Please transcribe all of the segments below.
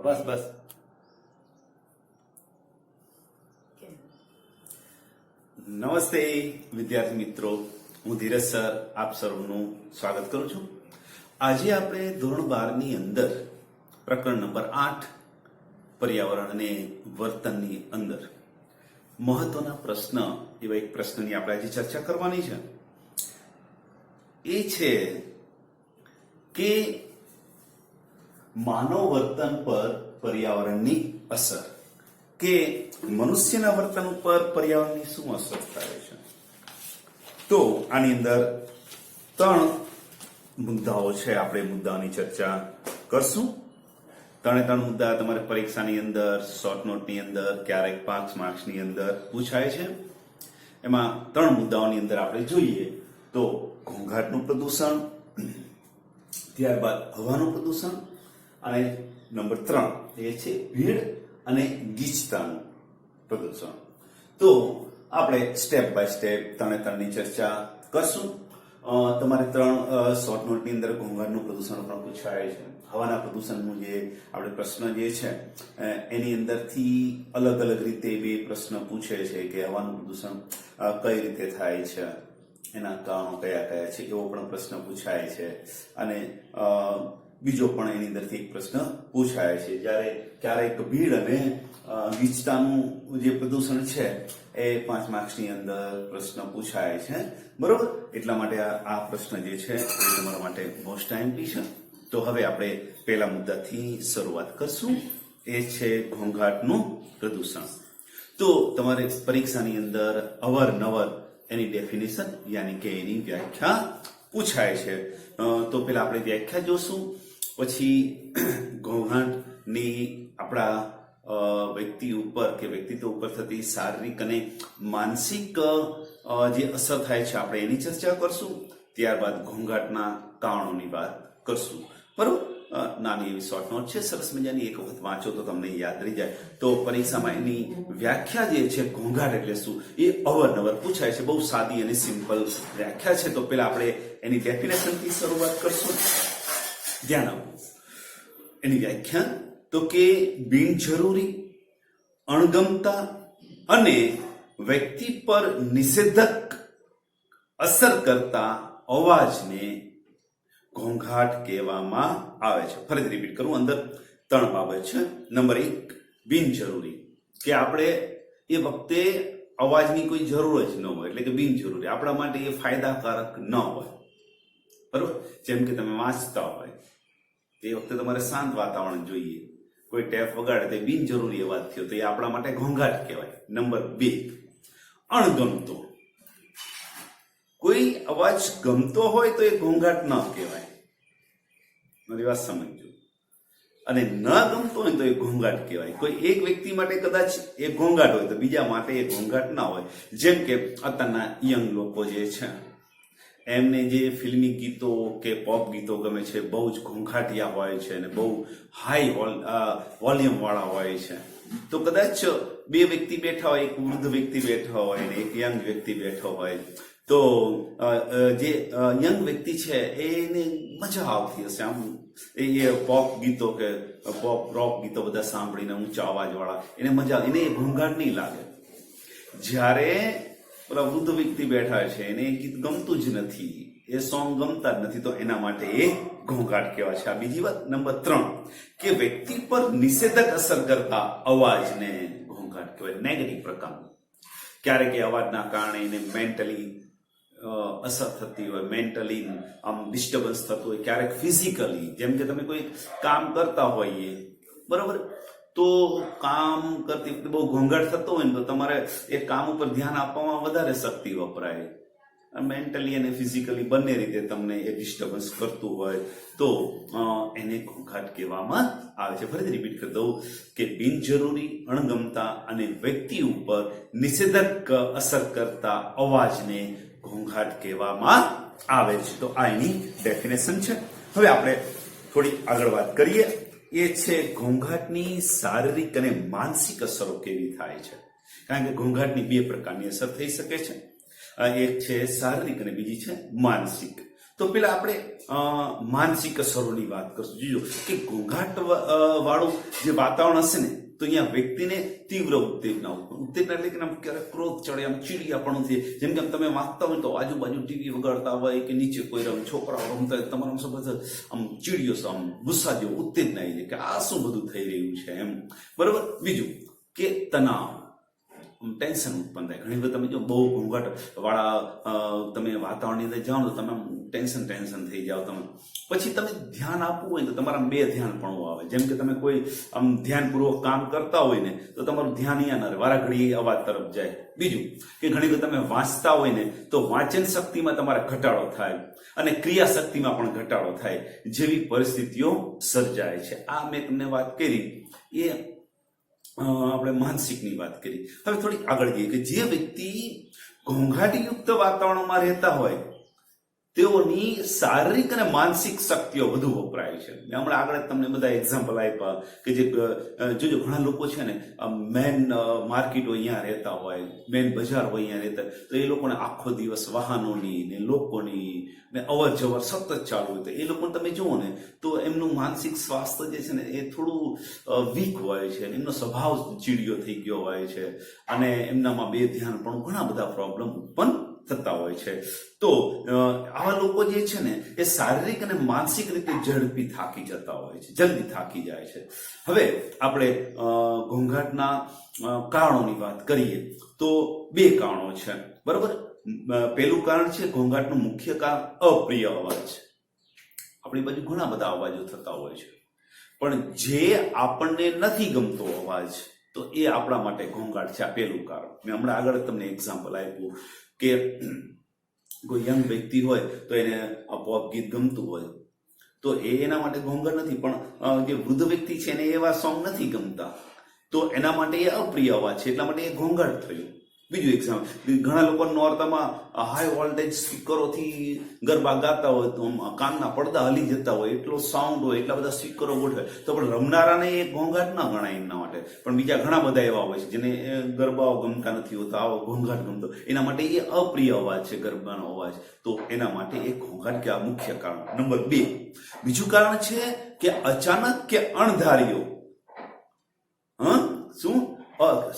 બસ બસ. નમસ્તે વિદ્યાર્થી મિત્રો, હું ધીરજ સર આપ સર્વનું સ્વાગત કરું છું. આજે આપણે ધોરણ 12 ની અંદર પ્રકરણ નંબર 8 પર્યાવરણ અને વર્તનની અંદર મહત્વના પ્રશ્ન એવા એક પ્રશ્નની આપણે આજે ચર્ચા કરવાની છે. એ છે કે માનવ વર્તન પર પર્યાવરણની અસર, કે મનુષ્યના વર્તન ઉપર પર્યાવરણની શું અસર થાય છે. તો આની અંદર 3 મુદ્દાઓ છે. આપણે મુદ્દાઓની ચર્ચા કરશું. 3 મુદ્દા તમારે પરીક્ષાની અંદર, શોર્ટ નોટની અંદર, ક્યારેક 5 માર્ક્સની અંદર પૂછાય છે. એમાં 3 મુદ્દાઓની અંદર આપણે જોઈએ તો ઘોંઘાટનું પ્રદૂષણ, ત્યારબાદ હવાનું પ્રદૂષણ, અને નંબર 3 એ છે ભીડ અને ગીચતાનું પ્રદૂષણ. તો આપણે સ્ટેપ બાય સ્ટેપ 3ની ચર્ચા કરશું. તમારે 3 શોર્ટ નોટની અંદર ઘોંઘાટનું પ્રદૂષણ પણ પૂછાય છે. હવાના પ્રદૂષણનું જે આપણે પ્રશ્ન જે છે એની અંદરથી અલગ અલગ રીતે 2 પ્રશ્ન પૂછે છે કે હવાનું પ્રદૂષણ કઈ રીતે થાય છે, એના કારણો કયા કયા છે, એવો પણ પ્રશ્ન પૂછાય છે. અને બીજો પણ એની અંદરથી એક પ્રશ્ન પૂછાય છે. જ્યારે ક્યારેક ભીડ અને ગીચતાનું જે પ્રદૂષણ છે એ 5 માર્ક્સની અંદર પ્રશ્ન પૂછાય છે. બરોબર, એટલા માટે આ પ્રશ્ન જે છે એ તમારા માટે મોસ્ટ ટાઈમલી છે. તો હવે આપણે પહેલા મુદ્દાથી શરૂઆત કરશું. એ છે ઘોંઘાટનું પ્રદૂષણ. તો તમારે પરીક્ષાની અંદર અવારનવાર એની ડેફિનેશન યાની કે એની વ્યાખ્યા પૂછાય છે. તો પહેલા આપણે વ્યાખ્યા જોશું, પછી ઘોંઘાટની આપણા વ્યક્તિ ઉપર કે વ્યક્તિત્વ ઉપર થતી શારીરિક અને માનસિક જે અસર થાય છે આપણે એની ચર્ચા કરશું. ત્યારબાદ ઘોંઘાટના કારણોની વાત કરશું. બરોબર, નાની એવી શોર્ટ નોટ છે, સરસ મજાની. એક વખત વાંચો તો તમને યાદ રહી જાય. તો પરીક્ષામાં એની વ્યાખ્યા જે છે ઘોંઘાટ એટલે શું એ અવારનવાર પૂછાય છે. બહુ સાદી અને સિમ્પલ વ્યાખ્યા છે. તો પહેલા આપણે એની ડેફિનેશનથી શરૂઆત કરશું. ધ્યાન આપો એની વ્યાખ્યા. તો કે બિનજરૂરી, અણગમતા અને વ્યક્તિ પર નિષેધક અસર કરતા અવાજને ઘોંઘાટ કહેવામાં આવે છે. ફરીથી રિપીટ કરું, અંદર 3 બાબત છે. નંબર 1 બિનજરૂરી, કે આપણે એ વખતે અવાજની કોઈ જરૂર જ ન હોય, એટલે કે બિનજરૂરી, આપણા માટે એ ફાયદાકારક ન હોય. બરોબર, જેમ કે તમે વાંચતા હોય એ વખતે તમારે શાંત વાતાવરણ જોઈએ, કોઈ ટેપ વગાડે તો બિનજરૂરી અવાજ થયો તો એ આપણા માટે ઘોંઘાટ કહેવાય. નંબર 2 અણગમતો, કોઈ અવાજ ગમતો હોય તો એ ઘોંઘાટ ન કહેવાય. મારી વાત સમજો. અને ન ગમતો હોય તો એ ઘોંઘાટ કહેવાય. કોઈ એક વ્યક્તિ માટે કદાચ એ ઘોંઘાટ હોય તો બીજા માટે એ ઘોંઘાટ ના હોય. જેમ કે અત્યારના યંગ લોકો જે છે એમને જે ફિલ્મી ગીતો કે પોપ ગીતો ગમે છે, બહુ જ ઘોંઘાટિયા હોય છે અને બહુ હાઈ વોલ્યુમ વાળા હોય છે. તો કદાચ 2 વ્યક્તિ બેઠા હોય, એક વૃદ્ધ વ્યક્તિ બેઠા હોય અને એક યંગ વ્યક્તિ બેઠો હોય, તો જે યંગ વ્યક્તિ છે એને મજા આવતી હશે. આમ એ પોપ ગીતો કે પોપ રોક ગીતો બધા સાંભળીને ઊંચા અવાજ વાળા એને મજા, એને ઘોંઘાટ નહીં લાગે. જ્યારે પેલા વૃદ્ધ વ્યક્તિ બેઠા છે એને એ ગીત ગમતું જ નથી, એ સોંગ ગમતા જ નથી, તો એના માટે એ ઘોંઘાટ કહેવાય છે. આ બીજી વાત. નંબર 3 કે વ્યક્તિ પર નિષેધક અસર કરતા અવાજને ઘોંઘાટ કહેવાય. નેગેટિવ પ્રકારનું, ક્યારેક એ અવાજના કારણે એને મેન્ટલી અસર થતી હોય, મેન્ટલી આમ ડિસ્ટર્બન્સ થતું હોય, ક્યારેક ફિઝિકલી, જેમ કે તમે કોઈ કામ કરતા હોઈએ, બરોબર, તો કામ કરતી વખતે બહુ ઘોંઘાટ થતો હોય ને તો તમારે એ કામ ઉપર ધ્યાન આપવામાં વધારે શક્તિ વપરાય. મેન્ટલી અને ફિઝિકલી બંને રીતે તમને એ ડિસ્ટર્બન્સ કરતું હોય તો એને ઘોંઘાટ કહેવામાં આવે છે. ફરીથી રિપીટ કરી દઉં કે બિનજરૂરી, અણગમતા અને વ્યક્તિ ઉપર નિષેધક અસર કરતા અવાજને ઘોંઘાટ કહેવામાં આવે છે. તો આ એની ડેફિનેશન છે. હવે આપણે થોડી આગળ વાત કરીએ. એ છે ઘોંઘાટની શારીરિક અને માનસિક અસરો કેવી થાય છે. કારણ કે ઘોંઘાટની 2 પ્રકારની અસર થઈ શકે છે. એક છે શારીરિક અને બીજી છે માનસિક. તો પેલા આપણે માનસિક અસરોની વાત કરશું. જોજો કે ઘોંઘાટ વાળું જે વાતાવરણ હશે ને તો અહીંયા વ્યક્તિને તીવ્ર ઉત્તેજના એટલે કે આમ ક્યારેક ક્રોધ ચડે, આમ ચીડિયાપણું થાય. જેમ કે તમે વાંચતા હોય તો આજુબાજુ ટીવી વગાડતા હોય કે નીચે કોઈ છોકરાઓ રમતા હોય, તમારા સમજ આમ ચીડિયો છો, આમ ગુસ્સા જેવો ઉત્તેજના આવી જાય કે આ શું બધું થઈ રહ્યું છે એમ. બરોબર. બીજું કે તણાવ, ટેન્શન ઉત્પન્ન થાય. ઘણી વખત તમે જો બહુ ઘોંઘાટ વાળા તમે વાતાવરણની અંદર જાઓ તો તમે ટેન્શન થઈ જાઓ તમે. પછી તમે ધ્યાન આપવું હોય તો તમારા બે ધ્યાન પણ આવે. જેમ કે તમે કોઈ આમ ધ્યાનપૂર્વક કામ કરતા હોય ને તો તમારું ધ્યાન અહીંયા ના રહે, વારાઘડી અવાજ તરફ જાય. બીજું કે ઘણી વખત તમે વાંચતા હોય ને તો વાંચન શક્તિમાં તમારા ઘટાડો થાય અને ક્રિયા શક્તિમાં પણ ઘટાડો થાય જેવી પરિસ્થિતિઓ સર્જાય છે. આ મેં તમને વાત કરી એ આપણે માનસિકની વાત કરી. હવે થોડી આગળ જઈએ કે જે વ્યક્તિ ઘોંઘાટીયુક્ત વાતાવરણમાં રહેતા હોય તેઓની શારીરિક અને માનસિક શક્તિઓ વધુ વપરાય છે. હમણાં આગળ તમને બધા એક્ઝામ્પલ આપ્યા કે જે જોજો ઘણા લોકો છે ને મેન માર્કેટો અહીંયા રહેતા હોય, મેન બજાર હોય અહીંયા રહેતા હોય તો એ લોકોને આખો દિવસ વાહનોની ને લોકોની ને અવર જવર સતત ચાલુ હોય તો એ લોકોને તમે જુઓ ને તો એમનું માનસિક સ્વાસ્થ્ય જે છે ને એ થોડું વીક હોય છે, એમનો સ્વભાવ ચીડિયો થઈ ગયો હોય છે અને એમનામાં બે ધ્યાન પણ ઘણા બધા પ્રોબ્લેમ ઉત્પન્ન થતા હોય છે. તો આવા લોકો જે છે ને એ શારીરિક અને માનસિક રીતે ઝડપી થાકી જતા હોય છે, જલ્દી થાકી જાય છે. હવે આપણે ઘોંઘાટના કારણોની વાત કરીએ તો બે કારણો છે. બરોબર. પહેલું કારણ છે ઘોંઘાટનું મુખ્ય કારણ અપ્રિય અવાજ. આપણી બાજુ ઘણા બધા અવાજો થતા હોય છે પણ જે આપણને નથી ગમતો અવાજ તો એ આપણા માટે ઘોંઘાટ છે. આ પહેલું કારણ. મેં હમણાં આગળ તમને એક્ઝામ્પલ આપ્યું કે કોઈ યંગ વ્યક્તિ હોય તો એને પોપ ગીત ગમતું હોય તો એના માટે ઘોંઘાટ નથી, પણ જે વૃદ્ધ વ્યક્તિ છે એને એવા સોંગ નથી ગમતા તો એના માટે એ અપ્રિય અવાજ છે, એટલા માટે એ ઘોંઘાટ થયું. બીજું એક્ઝામ્પલ, ઘણા લોકો નોરતામાં હાઈ વોલ્ટેજ સ્પીકરોથી ગરબા ગાતા હોય તો કાનના પડદા હલી જતા હોય, એટલો સાઉન્ડ હોય, એટલા બધા સ્પીકરો ગોઠવે તો પણ રમનારાને એ ઘોંઘાટ ના ગણાય એમના માટે. પણ બીજા ઘણા બધા એવા હોય છે જેને ગરબાઓ ગમતા નથી હોતા, આવો ઘોંઘાટ ગમતો, એના માટે એ અપ્રિય અવાજ છે ગરબાનો અવાજ, તો એના માટે એ ઘોંઘાટ કે આ મુખ્ય કારણ. નંબર 2, બીજું કારણ છે કે અચાનક કે અણધાર્યો શું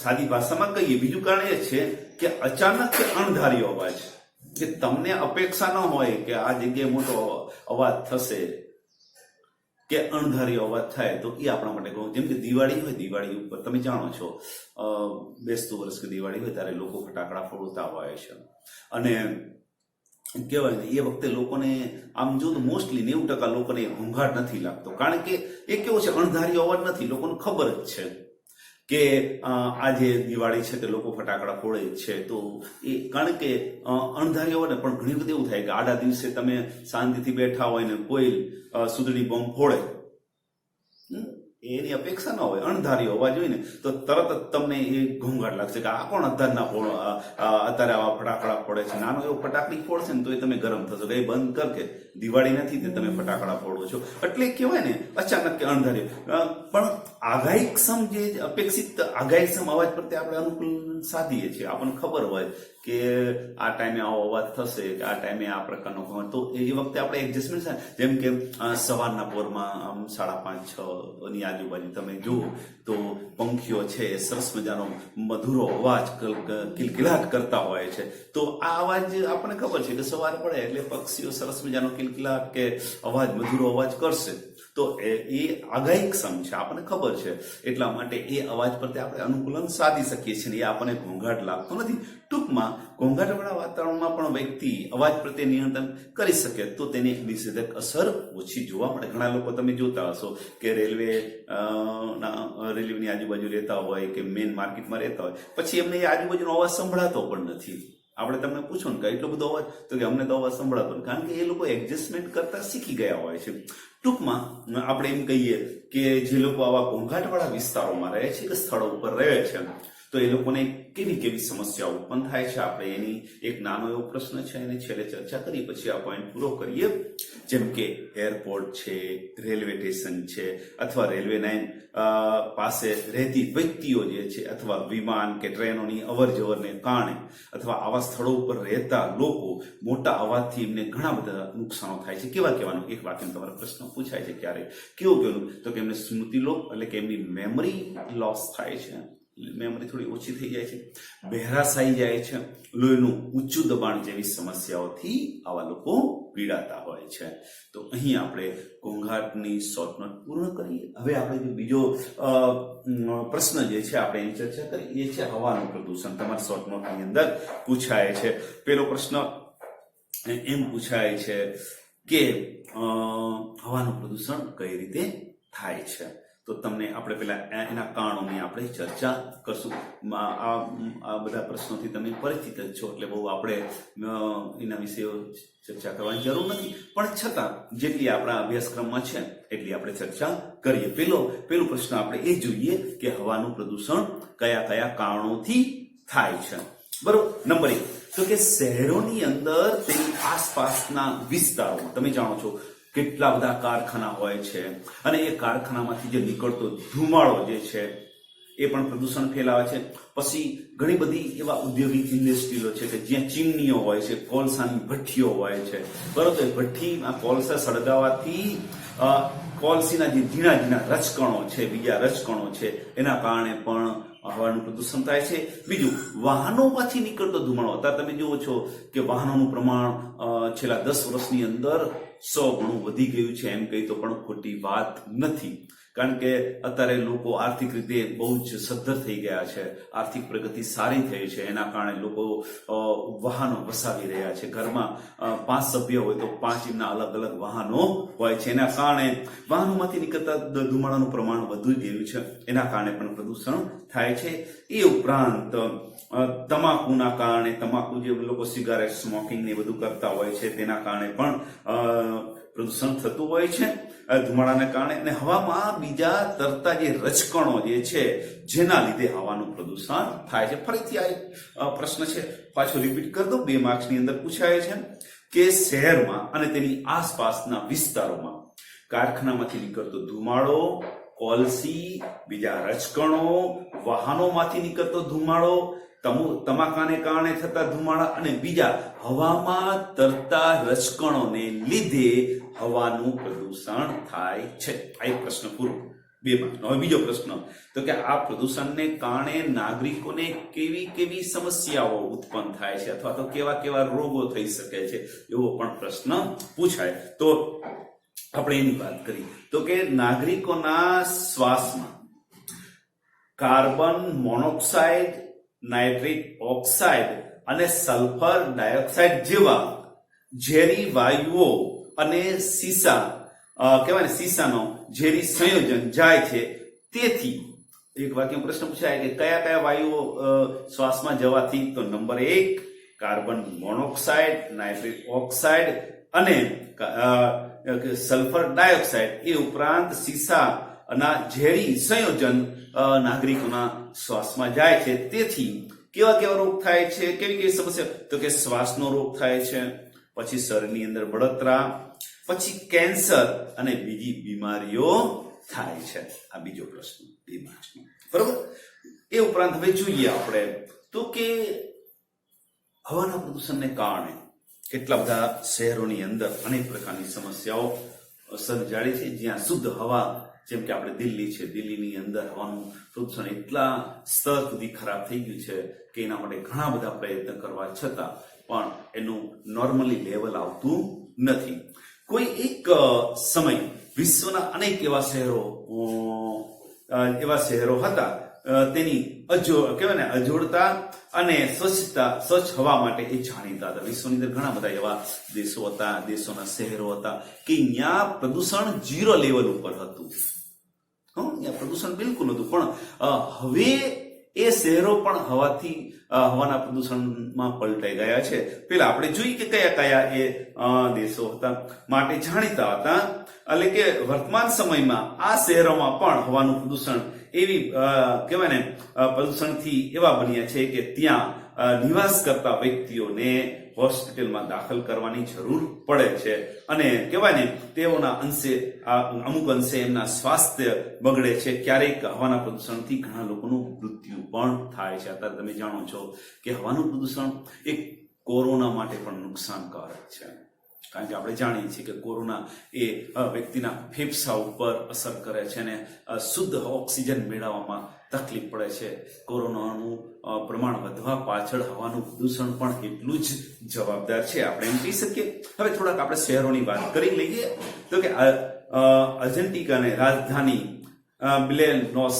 સાદી ભાષામાં કહીએ, બીજું કારણ એ છે કે અચાનક કે અણધાર્યો અવાજ કે તમને અપેક્ષા ન હોય કે આ જગ્યાએ મોટો અવાજ થશે કે અણધાર્યો અવાજ થાય તો એ આપણા માટે કહું. જેમ કે દિવાળી હોય, દિવાળી ઉપર તમે જાણો છો બેસતું વર્ષ કે દિવાળી હોય ત્યારે લોકો ફટાકડા ફોડતા હોય છે અને કહેવાય ને એ વખતે લોકોને આમ જો તો મોસ્ટલી 90% લોકોને ઘોંઘાટ નથી લાગતો, કારણ કે એ કેવો છે અણધાર્યો અવાજ નથી, લોકોને ખબર જ છે કે આજે દિવાળી છે તે લોકો ફટાકડા ફોડે છે. તો એ કારણ કે અણધાર્યો હોય ને, પણ ઘણી વખત એવું થાય કે આડા દિવસે તમે શાંતિથી બેઠા હોય ને કોઈ સુધડી બોમ્બ ફોડે, એની અપેક્ષા ન હોય, અણધાર્યો અવાજ હોય ને તો તરત જ તમને એ ઘોંઘાટ લાગશે કે આ કોણ અત્યારે આવા ફટાકડા ફોડે છે. નાનો એવો ફટાકડી ફોડશે ને તો એ તમે ગરમ થશો કે એ બંધ કર કે દિવાળી નથી તે તમે ફટાકડા ફોડો છો. એટલે કહેવાય ને અચાનક કે અણધાર્યો. પણ આગાહીક્ષમ જે અપેક્ષિત આગાહીક્ષમ અવાજ પ્રત્યે આપણે અનુકૂળ સાધીએ છીએ, આપણને ખબર હોય કે આ ટાઈમે આવો અવાજ થશે કે આ ટાઈમે આ પ્રકારનો ઘોંઘાટ, તો એ વખતે આપણે એડજસ્ટમેન્ટ થાય. જેમ કે સવારના પોરમાં આમ 5:30-6 ની આજુબાજુ તમે જુઓ તો પંખીઓ છે સરસ મજાનો મધુરો અવાજ કિલકિલાટ કરતા હોય છે. તો આ અવાજ આપણને ખબર છે કે સવાર પડે એટલે પક્ષીઓ સરસ મજાનો કિલકિલાટ કે અવાજ મધુરો અવાજ કરશે, તો એ આગાહીક્ષમ છે, આપણને ખબર છે. એટલા માટે એ અવાજ પ્રત્યે આપણે અનુકૂલન સાધી શકીએ છીએ, એ આપણને ઘોંઘાટ લાગતો નથી. ટૂંકમાં ઘોંઘાટવાળા વાતાવરણમાં પણ વ્યક્તિ અવાજ પ્રત્યે નિયંત્રણ કરી શકે તો તેની નિષેધક અસર ઓછી જોવા મળે. ઘણા લોકો તમે જોતા હશો કે રેલવેની આજુબાજુ રહેતા હોય કે મેઇન માર્કેટમાં રહેતા હોય, પછી એમને એ આજુબાજુનો અવાજ સંભળાતો પણ નથી. આપણે તમને પૂછો ને કે એટલો બધો અવાજ, તો કે અમને તો અવાજ સંભળાતો નથી, કારણ કે એ લોકો એડજસ્ટમેન્ટ કરતા શીખી ગયા હોય છે. ટૂંકમાં આપણે એમ કહીએ કે જે લોકો આવા ઘોંઘાટવાળા વિસ્તારોમાં રહે છે કે સ્થળો ઉપર રહે છે તો એ લોકોને કેવી કેવી સમસ્યાઓ ઉત્પન્ન થાય છે, આપણે એની એક નાનો એવો પ્રશ્ન છે એને છેલ્લે ચર્ચા કરી પછી આ પોઈન્ટ પૂરો કરીએ. જેમ કે એરપોર્ટ છે, રેલવે સ્ટેશન છે, અથવા રેલવે લાઇન પાસે રહેતી વ્યક્તિઓ જે છે, અથવા વિમાન કે ટ્રેનોની અવર જવરને કારણે અથવા આવા સ્થળો ઉપર રહેતા લોકો મોટા અવાજથી એમને ઘણા બધા નુકસાનો થાય છે. કેવા કહેવાનું એક વાક્યમાં તમારો પ્રશ્ન પૂછાય છે ક્યારે કેવું તો કે એમને સ્મૃતિ લોપ એટલે કે એમની મેમરી લોસ થાય છે, મેમરી થોડી ઓછી થઈ જાય છે, બહેરાશાઈ જાય છે, લોહીનું ઊંચું દબાણ જેવી સમસ્યાઓથી આવા લોકો પીડાતા હોય છે. તો અહીં આપણે ઘોંઘાટની શોર્ટ નોટ પૂર્ણ કરીએ. હવે આપણે જો બીજો પ્રશ્ન જે છે આપણે એની ચર્ચા કરીએ, એ છે હવાનું પ્રદૂષણ. તમારા શોર્ટ નોટની અંદર પૂછાય છે. પેલો પ્રશ્ન એમ પૂછાય છે કે હવાનું પ્રદૂષણ કઈ રીતે થાય છે. તો તમને આપણે પેલા એના કારણોની આપણે ચર્ચા કરશું. આ બધા પ્રશ્નોથી તમે પરિચિત જ છો એટલે બહુ આપણે એના વિશે ચર્ચા કરવાની જરૂર નથી, પણ છતાં જેટલી આપણા અભ્યાસક્રમમાં છે એટલી આપણે ચર્ચા કરીએ. પેલો પ્રશ્ન આપણે એ જોઈએ કે હવાનું પ્રદૂષણ કયા કયા કારણોથી થાય છે. બરોબર. નંબર 1 તો કે શહેરોની અંદર તેની આસપાસના વિસ્તારો, તમે જાણો છો કેટલા બધા કારખાના હોય છે અને એ કારખાનામાંથી જે નીકળતો ધુમાડો જે છે એ પણ પ્રદૂષણ ફેલાવે છે. પછી ઘણી બધી એવા ઔદ્યોગિક ઇન્ડસ્ટ્રીઓ છે કે જ્યાં ચીમનીઓ હોય છે, કોલસાની ભઠ્ઠીઓ હોય છે. બરોબર. ભઠ્ઠીમાં કોલસા સળગાવવાથી કોલસીના જે ઝીણા ઝીણા રજકણો છે, બીજા રજકણો છે, એના કારણે પણ હવાનું પ્રદૂષણ થાય છે. બીજું, વાહનોમાંથી નીકળતો ધુમાડો. અત્યારે તમે જુઓ છો કે વાહનોનું પ્રમાણ છેલ્લા 10 વર્ષની અંદર 100 ગણું વધી ગયું છે. એમ કહી તો પણ ખોટી વાત નથી, કારણ કે અત્યારે લોકો આર્થિક રીતે બહુ જ સદ્ધર થઈ ગયા છે, આર્થિક પ્રગતિ સારી થઈ છે. એના કારણે લોકો વાહનો વસાવી રહ્યા છે. ઘરમાં 5 સભ્ય હોય તો 5 એમના અલગ અલગ વાહનો હોય છે. એના કારણે વાહનોમાંથી નીકળતા ધુમાડાનું પ્રમાણ વધુ ગયું છે. એના કારણે પણ પ્રદૂષણ થાય છે. એ ઉપરાંત તમાકુના કારણે, તમાકુ જે લોકો સિગારેટ સ્મોકિંગ ને બધું કરતા હોય છે તેના કારણે પણ પ્રદૂષણ થતું હોય છે ધુમાડાને કારણે. અને હવામાં બીજા તરતા જે રજકણો જે છે જેના લીધે હવાનું પ્રદૂષણ થાય છે. ફરીથી આ એક પ્રશ્ન છે, પાછો રિપીટ કરી દો. 2 માર્ક્સની અંદર પૂછાય છે કે શહેરમાં અને તેની આસપાસના વિસ્તારોમાં કારખાનામાંથી નીકળતો ધુમાડો, કોલસી, બીજા રજકણો, વાહનોમાંથી નીકળતો ધુમાડો, તમાકાને કારણે થતા ધુમાડા અને બીજા હવામાં તરતા રજકણોને લીધે હવાનું પ્રદૂષણ થાય છે. આ એક પ્રશ્ન પૂરો. 2 માર્કનો. હવે બીજો પ્રશ્ન તો કે આ પ્રદૂષણને કારણે નાગરિકોને કેવી કેવી સમસ્યાઓ ઉત્પન્ન થાય છે અથવા તો કેવા કેવા રોગો થઈ શકે છે એવો પણ પ્રશ્ન પૂછાય. તો આપણે એની વાત કરી તો કે નાગરિકોના શ્વાસમાં કાર્બન મોનોક્સાઇડ, નાઇટ્રિક ઓક્સાઇડ અને સલ્ફર ડાયોક્સાઇડ જેવા ઝેરી વાયુઓ અને સીસાનો ઝેરી સંયોજન જાય છે. તેથી એક વાક્યમાં પ્રશ્ન પૂછાય કે કયા કયા વાયુઓ શ્વાસમાં જવાથી? તો number 1 carbon monoxide, nitric oxide અને સલ્ફર ડાયોક્સાઇડ. એ ઉપરાંત સીસાના ઝેરી સંયોજન નાગરિકોના શ્વાસમાં જાય છે. તેથી કેવા કેવા રોગ થાય છે, કેવી કેવી સમસ્યા? તો કે શ્વાસનો રોગ થાય છે, પછી શરીરની અંદર બળતરા, પછી કેન્સર અને બીજી બીમારીઓ થાય છે. આ બીજો પ્રશ્ન 2 માર્ક્સનો. બરોબર. એ ઉપરાંત હવે જોઈએ આપણે તો કે હવાના પ્રદૂષણને કારણે કેટલા બધા શહેરોની અંદર અનેક પ્રકારની સમસ્યાઓ સર્જાઈ છે. જ્યાં શુદ્ધ હવા, જેમ કે આપણે દિલ્હી છે, દિલ્હીની અંદર હવાનું પ્રદૂષણ એટલા સ્તર સુધી ખરાબ થઈ ગયું છે કે એના માટે ઘણા બધા પ્રયત્ન કરવા છતાં પણ એનું નોર્મલી લેવલ આવતું નથી. કોઈ એક સમય વિશ્વના અનેક એવા શહેરો હતા તેની અજોડતા અને સ્વચ્છ હવા માટે એ જાણીતા હતા. વિશ્વની અંદર ઘણા બધા એવા દેશો હતા, દેશોના શહેરો હતા કે ત્યાં પ્રદૂષણ 0 લેવલ ઉપર હતું. ત્યાં પ્રદૂષણ બિલકુલ હતું. પણ હવે એ શહેરો પણ હવાના પ્રદૂષણમાં પલટાઈ ગયા છે. પેલા આપણે જોઈએ કે કયા કયા એ દેશો હતા માટે જાણીતા હતા. એટલે કે વર્તમાન સમયમાં આ શહેરોમાં પણ હવાનું પ્રદૂષણ એવી કહેવાય ને પ્રદૂષણથી એવા બન્યા છે કે ત્યાં નિવાસ કરતા વ્યક્તિઓને હોસ્પિટલમાં દાખલ કરવાની જરૂર પડે છે અને કહેવાય ને તેઓના અંશે અમુક અંશે એમના સ્વાસ્થ્ય બગડે છે. ક્યારેક હવાના પ્રદૂષણથી ઘણા લોકોનું મૃત્યુ પણ થાય છે. અત્યારે તમે જાણો છો કે હવાનું પ્રદૂષણ એ કોરોના માટે પણ નુકસાનકારક છે. કારણ કે આપણે જાણીએ છીએ કે કોરોના એ વ્યક્તિના ફેફસા ઉપર અસર કરે છે અને શુદ્ધ ઓક્સિજન મેળવવામાં તકલીફ પડે છે. કોરોનાનું પ્રમાણ વધવા પાછળ હવાનું પ્રદૂષણ પણ એટલું જ જવાબદાર છે, આપણે એમ કહી શકીએ. હવે થોડાક આપણે શહેરોની વાત કરી લઈએ તો કે અર્જેન્ટિનાની રાજધાની બિલેનોસ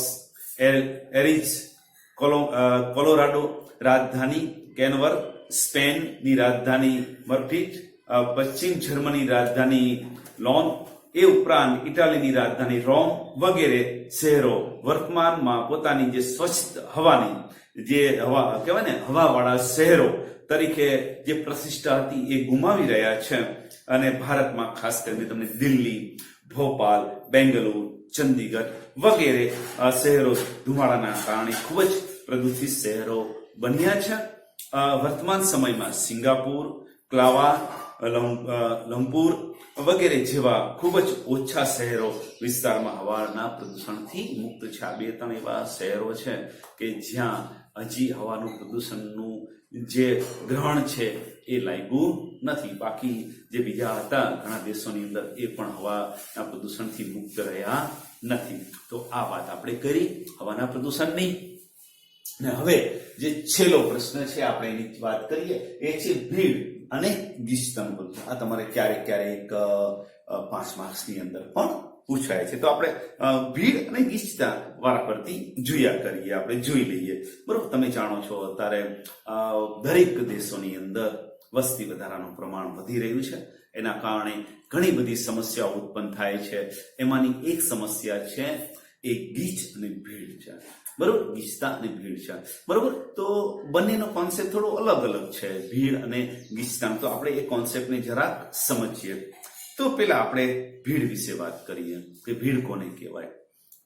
એરિઝ, કોલોરાડો રાજધાની કેનવર, સ્પેનની રાજધાની મર્ટિટ, પશ્ચિમ જર્મની રાજધાની લોન, એ ઉપરાંત ઇટાલીની રાજધાની રોમ વગેરે શહેરો વર્તમાનમાં પોતાની જે સ્વચ્છ હવાની જે હવા કહેવાય ને હવાવાળા શહેરો તરીકે જે પ્રતિષ્ઠા હતી એ ગુમાવી રહ્યા છે. અને ભારતમાં ખાસ કરીને તમને દિલ્હી, ભોપાલ, બેંગલુરુ, ચંદીગઢ વગેરે શહેરો ધુમાડાના કારણે ખૂબ જ પ્રદૂષિત શહેરો બન્યા છે. વર્તમાન સમયમાં સિંગાપુર, ક્લાવા, લંપુર વગેરે જેવા ખૂબ જ ઓછા શહેરો વિસ્તારમાં હવાના પ્રદૂષણથી મુક્ત છે. આ 2-3 એવા શહેરો છે કે જ્યાં હજી હવાનું પ્રદૂષણનું જે ગ્રહણ છે એ લાગ્યું નથી. બાકી જે બીજા હતા ઘણા દેશોની અંદર એ પણ હવાના પ્રદૂષણથી મુક્ત રહ્યા નથી. તો આ વાત આપણે કરી હવાના પ્રદૂષણની. ને હવે જે છેલ્લો પ્રશ્ન છે આપણે એની વાત કરીએ એ છે ભીડ અને ગીચતાનું પ્રદૂષણ. આ તમારે ક્યારેક 5 માર્ક્સની અંદર પણ પૂછાય છે. તો આપણે ભીડ અને ગીચતા વારાફરતી જોયા કરીએ, આપણે જોઈ લઈએ. બરોબર, તમે જાણો છો અત્યારે દરેક દેશોની અંદર વસ્તી વધારાનું પ્રમાણ વધી રહ્યું છે. એના કારણે ઘણી બધી સમસ્યાઓ ઉત્પન્ન થાય છે. એમાંની એક સમસ્યા છે એ ગીચ અને ભીડ છે. બરોબર, ગીચતા અને ભીડ છે. બરોબર, તો બંનેનો કોન્સેપ્ટ થોડો અલગ અલગ છે, ભીડ અને ગીચતા. તો આપણે એ કોન્સેપ્ટને જરાક સમજીએ. તો પેલા આપણે ભીડ વિશે વાત કરીએ કે ભીડ કોને કહેવાય.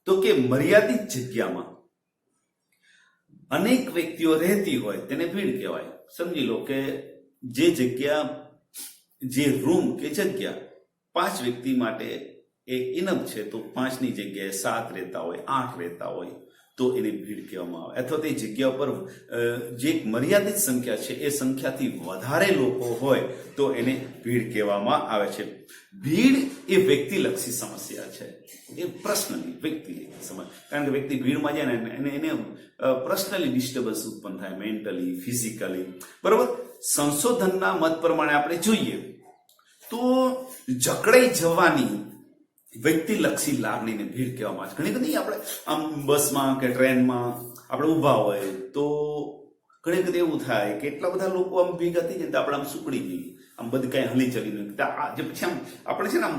તો કે મર્યાદિત જગ્યામાં અનેક વ્યક્તિઓ રહેતી હોય તેને ભીડ કહેવાય. સમજી લો કે જે જગ્યા, જે રૂમ કે જગ્યા 5 વ્યક્તિ માટે એ ઇનફ છે, તો 5ની જગ્યાએ 7 રહેતા હોય, 8 રહેતા હોય તો એને ભીડ કહેવામાં આવે. અથવા તે જગ્યા પર જે મર્યાદિત સંખ્યા છે એ સંખ્યાથી વધારે લોકો હોય તો એને ભીડ કહેવામાં આવે છે. ભીડ એ વ્યક્તિલક્ષી સમસ્યા છે, એ પર્સનલી વ્યક્તિલક્ષી સમસ્યા. કારણ કે વ્યક્તિ ભીડમાં જાય ને એને પર્સનલી ડિસ્ટર્બન્સ ઉત્પન્ન થાય, મેન્ટલી, ફિઝિકલી. બરોબર, સંશોધનના મત પ્રમાણે આપણે જોઈએ તો જકડાઈ જવાની વ્યક્તિલક્ષી લાગણીને ભીડ કહેવામાં આવે છે. ઘણી બધી આપણે આમ બસમાં કે ટ્રેનમાં આપણે ઊભા હોય તો ઘણી વખત એવું થાય કે એટલા બધા લોકો આમ ભેગા થઈ જાય તો આપણે આમ સુકડી જઈએ, આમ બધી કઈ હલી ચલી નહીં. જે પછી આમ આપણે છે ને આમ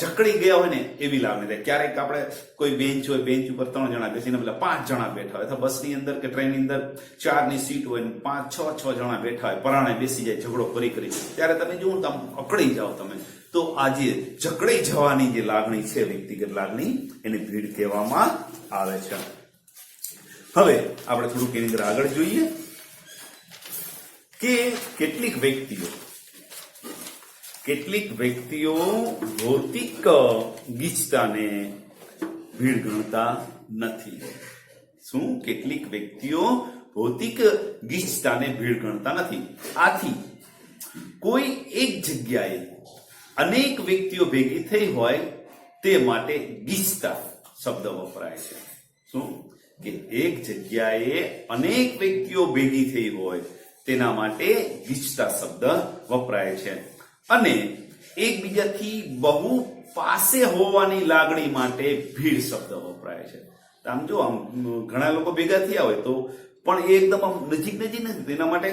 જકડી ગયા હોય ને એવી લાગણી થાય. ક્યારેક આપણે કોઈ બેન્ચ હોય, બેન્ચ ઉપર 3 જણા બેસીને પેલા 5 જણા બેઠા હોય, અથવા બસની અંદર કે ટ્રેનની અંદર 4ની સીટ હોય ને 5-6 જણા બેઠા હોય, પરાણે બેસી જાય ઝઘડો કરી ત્યારે તમે જુઓ તો આમ અકળી જાઓ તમે. તો આ જે જકડાઈ જવાની જે લાગણી છે, વ્યક્તિગત લાગણી, એને ભીડ કહેવામાં આવે છે. હવે આપણે થોડુંક એની અંદર આગળ જોઈએ કે કેટલીક વ્યક્તિઓ ભૌતિક ગીચતાને ભીડ ગણતા નથી. શું? કેટલીક વ્યક્તિઓ ભૌતિક ગીચતાને ભીડ ગણતા નથી. આથી કોઈ એક જગ્યાએ અનેક વ્યક્તિઓ ભેગી થઈ હોય તે માટે ગીચતા શબ્દ વપરાય છે. શું? કે એક જગ્યાએ અનેક વ્યક્તિઓ ભેગી થઈ હોય તેના માટે ગીચતા શબ્દ વપરાય છે. અને એકબીજાથી બહુ પાસે હોવાની લાગણી માટે ભીડ શબ્દ વપરાય છે. આમ જો આમ ઘણા લોકો ભેગા થયા હોય તો પણ એકદમ આમ નજીક નથી, તેના માટે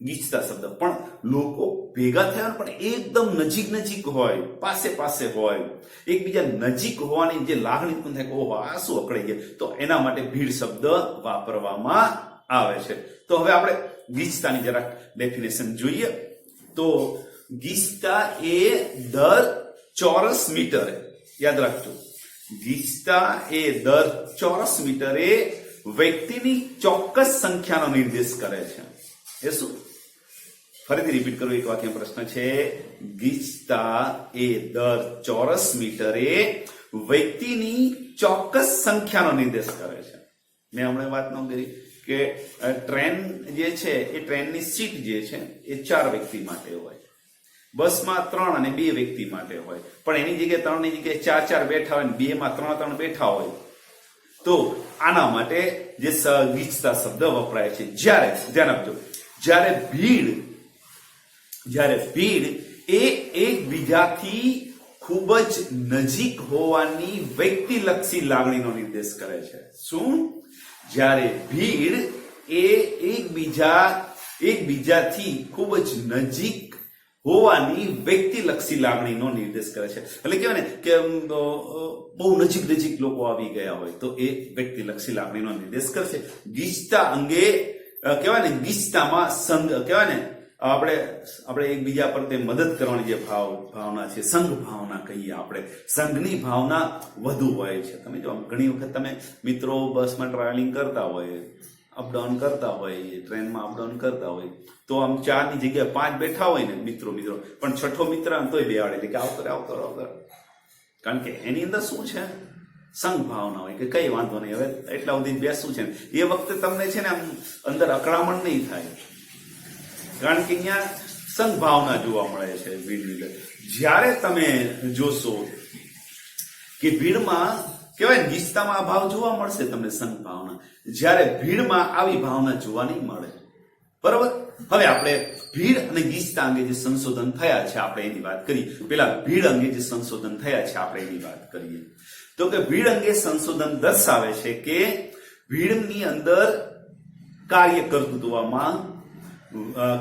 ગીચતા શબ્દ. પણ લોકો ભેગા થયા પણ એકદમ નજીક હોય, પાસે હોય, એકબીજા નજીક હોવાની જે લાગણી પણ થાય, ઓહો આ શું અકળાઈ ગયા, તો એના માટે ભીડ શબ્દ વાપરવામાં આવે છે. તો હવે આપણે ગીચતાની જરાક ડેફિનેશન જોઈએ. તો ગીચતા એ દર ચોરસ મીટરે, યાદ રાખજો, ગીચતા એ દર ચોરસ મીટરે વ્યક્તિની ચોક્કસ સંખ્યાનો નિર્દેશ કરે છે. એ શું? ફરીથી રિપીટ કરું, એક વાક્ય પ્રશ્ન છે. ગીચતા એ દર ચોરસ મીટરે વ્યક્તિની ચોક્કસ સંખ્યાનો નિર્દેશ કરે છે. મેં હમણાં વાત ન કરી કે ટ્રેન જે છે એ ટ્રેનની સીટ જે છે એ 4 વ્યક્તિ માટે હોય, બસમાં 3 અને 2 વ્યક્તિ માટે હોય, પણ એની જગ્યાએ 3 ની જગ્યાએ 4 બેઠા હોય, 2 માં 3 બેઠા હોય, તો આના માટે જે ગીચતા શબ્દ વપરાય છે. જ્યારે ધ્યાન આપજો, જ્યારે ભીડ એ એકબીજાથી ખૂબ જ નજીક હોવાની વ્યક્તિલક્ષી લાગણીનો નિર્દેશ કરે છે. શું? જ્યારે ભીડ એ એકબીજાથી ખૂબ જ નજીક હોવાની વ્યક્તિલક્ષી લાગણીનો નિર્દેશ કરે છે. એટલે કહેવાય ને કે બહુ નજીક લોકો આવી ગયા હોય તો એ વ્યક્તિલક્ષી લાગણીનો નિર્દેશ કરે છે. ગીચતા અંગે કહેવાય ને, ગીચતામાં સંઘ કહેવાય ને, આપણે એકબીજા પર તે મદદ કરવાની જે ભાવના છે, સંઘ ભાવના કહીએ આપણે, સંઘની ભાવના વધુ હોય છે. તમે જો ઘણી વખત તમે મિત્રો બસમાં ટ્રાવેલિંગ કરતા હોય, અપડાઉન કરતા હોય, ટ્રેનમાં અપડાઉન કરતા હોય, તો આમ 4 ની જગ્યાએ 5 બેઠા હોય ને મિત્રો, પણ છઠ્ઠો મિત્ર તોય બેહાડે એટલે કે આવતો. કારણ કે એની અંદર શું છે? સંઘ ભાવના હોય કે કઈ વાંધો નહીં, હવે એટલા સુધી બેસવું છે. એ વખતે તમને છે ને આમ અંદર અકળામણ નહીં થાય, કારણ કે અહીંયા સંઘ ભાવના જોવા મળે છે ભીડની અંદર. જ્યારે તમે જોશો કે ભીડમાં કહેવાય ને, ગીચતામાં આ ભાવ જોવા મળશે તમને, સંઘ ભાવના. જ્યારે ભીડમાં આવી ભાવના જોવા નહીં મળે. બરોબર? હવે આપણે ભીડ અને ગીચતા અંગે જે સંશોધન થયા છે આપણે એની વાત કરીએ. પેલા ભીડ અંગે જે સંશોધન થયા છે આપણે એની વાત કરીએ. તો કે ભીડ અંગે સંશોધન દર્શાવે છે કે ભીડની અંદર કાર્ય કર્તૃત્વમાં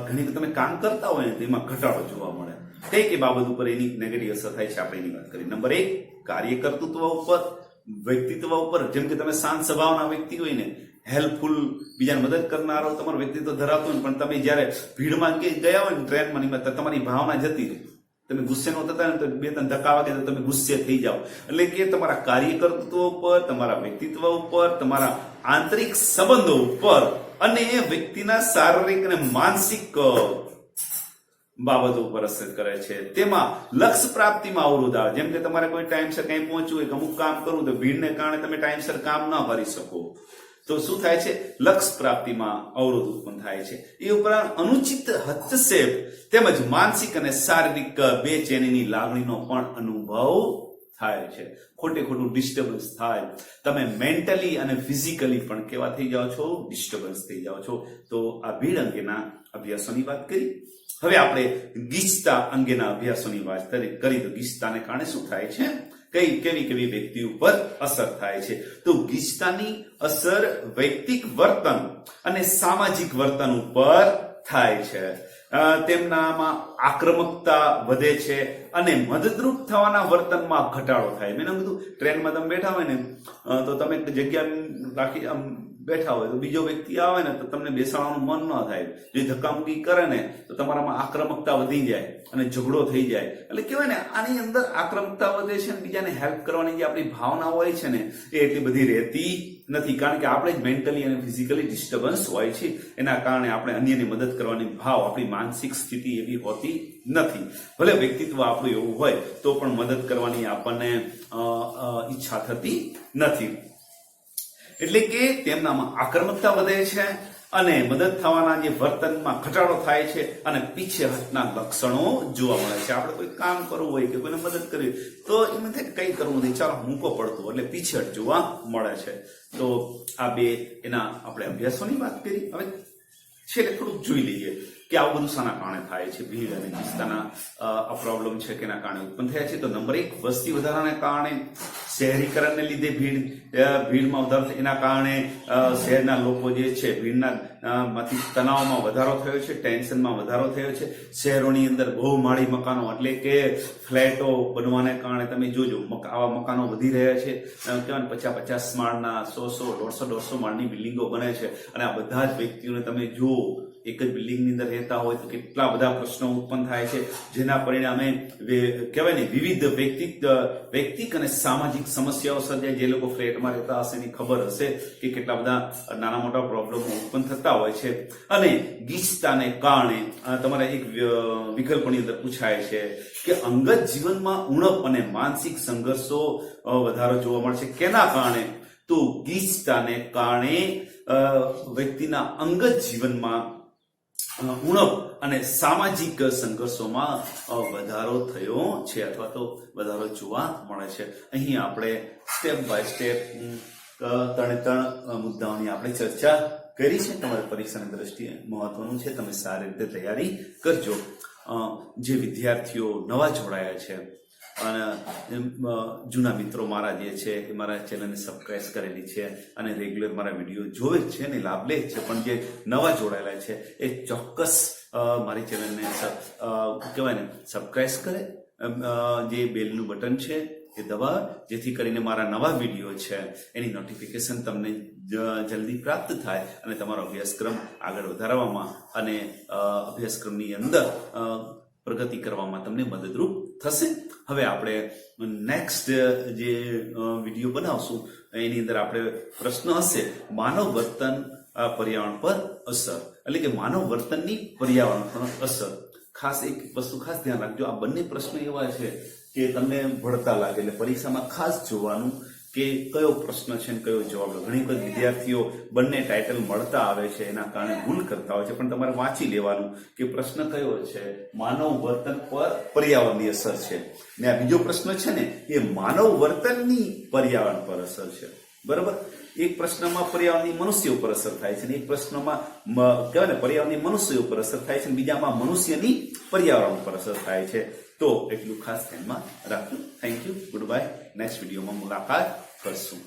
ઘણી તમે કામ કરતા હોય ને તેમાં ઘટાડો જોવા મળે. કઈ બાબત ઉપર એની નેગેટિવ અસર થાય છે આપણે એની વાત કરીએ. નંબર 1, કાર્ય કર્તૃત્વ ઉપર, વ્યક્તિત્વ ઉપર. જેમ કે તમે શાંત સ્વભાવના વ્યક્તિ હોય ને, હેલ્પફુલ, બીજાને મદદ કરનારો તમારું વ્યક્તિત્વ ધરાવતું હોય, પણ તમે જયારે ભીડમાં ગયા હોય ને ટ્રેનમાં, તમારી ભાવના જતી રહે. તમે ગુસ્સે નો થતા ને તો 2-3 ધક્કા વાગે તો તમે ગુસ્સે થઈ જાઓ. એટલે કે તમારા કાર્ય કર્તૃત્વ ઉપર, તમારા વ્યક્તિત્વ ઉપર, તમારા આંતરિક સંબંધો ઉપર અને વ્યક્તિના શારીરિક અને માનસિક બાબતો ઉપર અસર કરે છે. તેમાં લક્ષ્ય પ્રાપ્તિમાં અવરોધ આવે. જેમ કે તમારે કોઈ ટાઈમસર કઈ પહોંચવું હોય, અમુક કામ કરવું, તો ભીડને કારણે તમે ટાઈમસર કામ ન કરી શકો, તો શું થાય છે? લક્ષ્ય પ્રાપ્તિમાં અવરોધ ઉત્પન્ન થાય છે. એ ઉપરાંત અનુચિત હસ્તક્ષેપ તેમજ માનસિક અને શારીરિક બેચેનીની લાગણીનો પણ અનુભવ થાય છે. ખોટું ડિસ્ટર્બન્સ થાય. તમે મેન્ટલી અને ફિઝિકલી પણ કેવા થઈ જાઓ છો? ડિસ્ટર્બન્સ થઈ જાઓ છો. તો આ ભીડ અંગેના અભ્યાસોની વાત કરી. હવે આપણે ગીચતા અંગેના અભ્યાસોની વાત કરી. તો ગીચતાને કારણે શું થાય છે? કેવી વ્યક્તિ ઉપર અસર થાય છે? તો ગીચતાની અસર વૈયક્તિક વર્તન અને સામાજિક વર્તન ઉપર થાય છે. તેમનામાં આક્રમકતા વધે છે અને મદદરૂપ થવાના વર્તનમાં ઘટાડો થાય. મેં કીધું ટ્રેનમાં તમે બેઠા હોય ને તો તમે જગ્યા રાખી બેઠા હોય તો બીજો વ્યક્તિ આવે ને તો તમને બેસાડવાનું મન ન થાય. જો ધક્કામુક્કી કરે ને તો તમારામાં આક્રમકતા વધી જાય અને ઝઘડો થઈ જાય. એટલે કહેવાય ને આની અંદર આક્રમકતા વધે છે અને બીજાને હેલ્પ કરવાની જે આપણી ભાવના હોય છે ને એ એટલી બધી રહેતી નથી. કારણ કે આપણે જ મેન્ટલી અને ફિઝિકલી ડિસ્ટર્બન્સ હોય છે. એના કારણે આપણે અન્યને મદદ કરવાની ભાવ, આપણી માનસિક સ્થિતિ એવી હોતી નથી. ભલે વ્યક્તિત્વ આપણું એવું હોય તો પણ મદદ કરવાની આપણને ઈચ્છા થતી નથી. એટલે કે તેમનામાં આક્રમકતા વધે છે અને મદદ થવાના જે વર્તનમાં ઘટાડો થાય છે અને પીછેહટના લક્ષણો જોવા મળે છે. આપણે કોઈ કામ કરવું હોય કે કોઈને મદદ કરવી તો એમ થાય કઈ કરવું નહીં, ચાલો મૂકો પડતો, એટલે પીછેહટ જોવા મળે છે. તો આ બે એના આપણે અભ્યાસોની વાત કરી. હવે છેલ્લે થોડુંક જોઈ લઈએ કે આવું બધું શાના કારણે થાય છે. ભીડ અને ગીચતાના આ પ્રોબ્લેમ છે કે એના કારણે ઉત્પન્ન થયા છે. તો નંબર 1, વસ્તી વધારાને કારણે, શહેરીકરણને લીધે ભીડમાં વધારો, એના કારણે શહેરના લોકો જે છે ભીડના તણાવમાં વધારો થયો છે, ટેન્શનમાં વધારો થયો છે. શહેરોની અંદર બહુમાળી મકાનો એટલે કે ફ્લેટો બનવાને કારણે તમે જોજો આવા મકાનો વધી રહ્યા છે. કહેવાય 50-50 માળના, 100-150 માળની બિલ્ડિંગો બને છે અને આ બધા જ વ્યક્તિઓને તમે જુઓ એક જ બિલ્ડિંગની અંદર રહેતા હોય તો કેટલા બધા પ્રશ્નો ઉત્પન્ન થાય છે, જેના પરિણામે કહેવાય ને વિવિધ વૈયક્તિક અને સામાજિક સમસ્યાઓ સર્જાય. જે લોકો ફ્લેટમાં રહેતા હશે એની ખબર હશે કે કેટલા બધા નાના મોટા પ્રોબ્લેમો ઉત્પન્ન થતા હોય છે. અને ગીચતાને કારણે તમારે એક વિકલ્પની અંદર પૂછાય છે કે અંગત જીવનમાં ઉણપ અને માનસિક સંઘર્ષો વધારો જોવા મળશે. કેના કારણે? તો ગીચતાને કારણે વ્યક્તિના અંગત જીવનમાં ઉણપ અને સામાજિક સંઘર્ષોમાં વધારો થયો છે અથવા તો વધારો જોવા મળે છે. અહીં આપણે સ્ટેપ બાય સ્ટેપ ત્રણે મુદ્દાઓની આપણે ચર્ચા કરી છે. તમારી પરીક્ષાની દ્રષ્ટિએ મહત્વનું છે, તમે સારી રીતે તૈયારી કરજો. જે વિદ્યાર્થીઓ નવા જોડાયા છે અને જૂના મિત્રો મારા જે છે એ મારા ચેનલને સબસ્ક્રાઇબ કરેલી છે અને રેગ્યુલર મારા વિડીયો જોવે જ છે ને લાભ લે છે, પણ જે નવા જોડાયેલા છે એ ચોક્કસ મારી ચેનલને કહેવાય ને સબસ્ક્રાઇબ કરે, જે બેલનું બટન છે એ દબાવે, જેથી કરીને મારા નવા વિડીયો છે એની નોટિફિકેશન તમને જલ્દી પ્રાપ્ત થાય અને તમારો અભ્યાસક્રમ આગળ વધારવામાં અને અભ્યાસક્રમની અંદર પ્રગતિ કરવામાં તમને મદદરૂપ થશે. હવે આપણે નેક્સ્ટ જે વિડીયો બનાવશું એની અંદર આપણે પ્રશ્ન હશે માનવ વર્તન પર્યાવરણ પર અસર, એટલે કે માનવ વર્તનની પર્યાવરણ પર અસર. ખાસ એક વસ્તુ ખાસ ધ્યાન રાખજો, આ બંને પ્રશ્નો એવા છે કે તમને ભળતા લાગે, એટલે પરીક્ષામાં ખાસ જોવાનું કે કયો પ્રશ્ન છે ને કયો જવાબ. ઘણી વખત વિદ્યાર્થીઓ બંને ટાઇટલ મળતા આવે છે, એના કારણે ભૂલ કરતા હોય છે, પણ તમારે વાંચી લેવાનું કે પ્રશ્ન કયો છે, માનવ વર્તન પર પર્યાવરણની અસર છે, ને આ બીજો પ્રશ્ન છે ને એ માનવ વર્તનની પર્યાવરણ પર અસર છે. બરાબર? એક પ્રશ્નમાં પર્યાવરણની મનુષ્ય ઉપર અસર થાય છે, એક પ્રશ્નમાં કહેવાય ને પર્યાવરણની મનુષ્ય ઉપર અસર થાય છે, બીજામાં મનુષ્યની પર્યાવરણ ઉપર અસર થાય છે. તો એટલું ખાસ ધ્યાનમાં રાખજો. Thank you, good bye. Next વિડીયોમાં મુલાકાત કરશું.